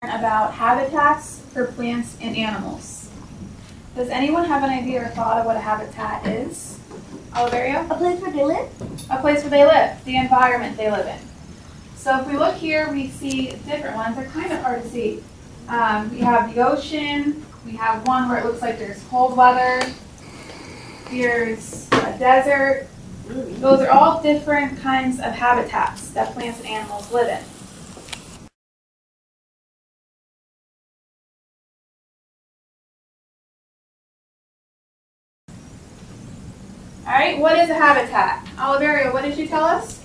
About habitats for plants and animals. Does anyone have an idea or thought of what a habitat is? Oliverio? A place where they live? A place where they live, the environment they live in. So if we look here, we see different ones. They're kind of hard to see. We have the ocean. We have one where it looks like there's cold weather. Here's a desert. Those are all different kinds of habitats that plants and animals live in. All right, what is a habitat? Oliverio, what did you tell us?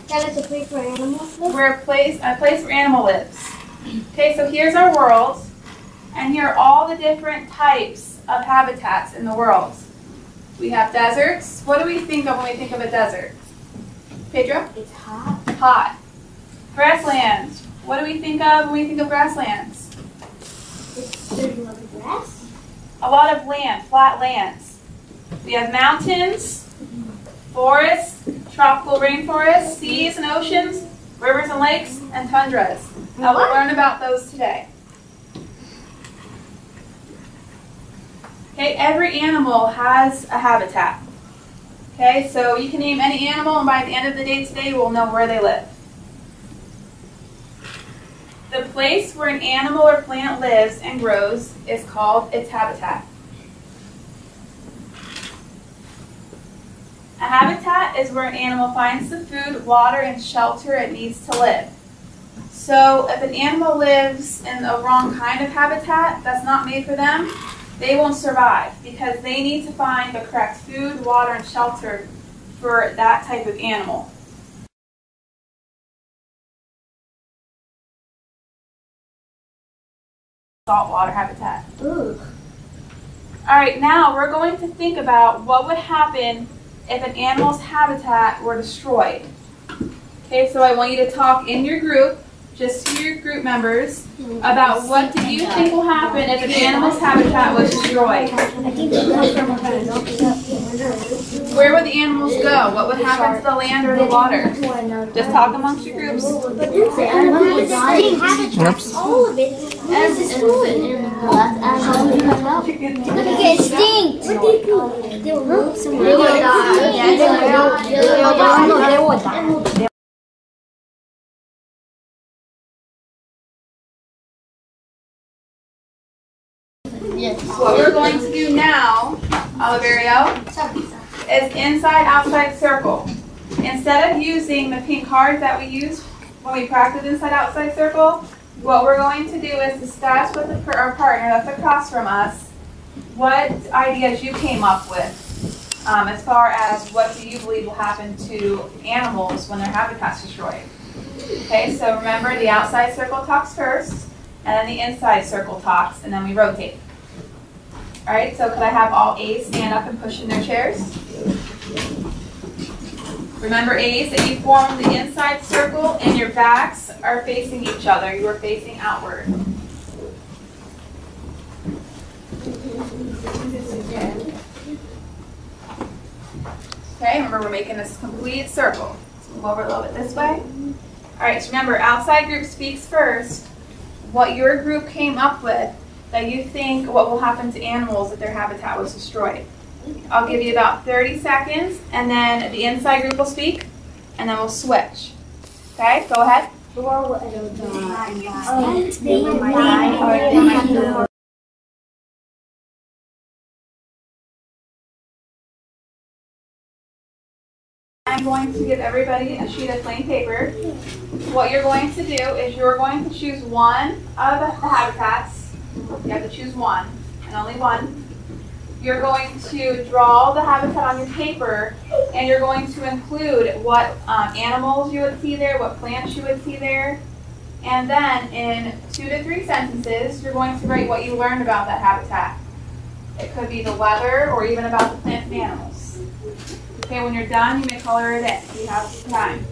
That is a place where animals live. Where a place where animal lives. Okay, so here's our world, and here are all the different types of habitats in the world. We have deserts. What do we think of when we think of a desert? Pedro? It's hot. Hot. Grasslands. What do we think of when we think of grasslands? There's a lot of grass. A lot of land, flat lands. We have mountains, forests, tropical rainforests, seas and oceans, rivers and lakes, and tundras. Now we'll learn about those today. Okay, every animal has a habitat. Okay, so you can name any animal, and by the end of the day today, we'll know where they live. The place where an animal or plant lives and grows is called its habitat. A habitat is where an animal finds the food, water, and shelter it needs to live. So if an animal lives in a wrong kind of habitat that's not made for them, they won't survive because they need to find the correct food, water, and shelter for that type of animal. Saltwater habitat. Ooh. All right, now we're going to think about what would happen if an animal's habitat were destroyed. Okay, so I want you to talk in your group, just to your group members, about what do you think will happen if an animal's habitat was destroyed. Where would the animals go? What would happen to the land or the water? Just talk amongst your groups. The animal would die. Oops. All of it. As destroyed. Look at it stink. What do you do? They will move somewhere. They will die. They will die. Yes. What we're going to do now, Oliverio, is inside-outside circle. Instead of using the pink cards that we used when we practiced inside-outside circle, what we're going to do is discuss with our partner that's across from us what ideas you came up with as far as what do you believe will happen to animals when their habitat's destroyed. Okay, so remember the outside circle talks first, and then the inside circle talks, and then we rotate. All right, so could I have all A's stand up and push in their chairs? Remember, A's, that you form the inside circle and your backs are facing each other. You are facing outward. Okay, remember we're making this complete circle. So move over a little bit this way. All right, so remember, outside group speaks first. What your group came up with that you think what will happen to animals if their habitat was destroyed. I'll give you about 30 seconds, and then the inside group will speak, and then we'll switch. Okay, go ahead. I'm going to give everybody a sheet of plain paper. What you're going to do is you're going to choose one of the habitats. You have to choose one, and only one. You're going to draw the habitat on your paper, and you're going to include what animals you would see there, what plants you would see there. And then in 2 to 3 sentences, you're going to write what you learned about that habitat. It could be the weather or even about the plants and animals. Okay, when you're done, you may color it in. You have time.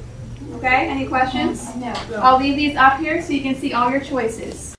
Okay, any questions? No. I'll leave these up here so you can see all your choices.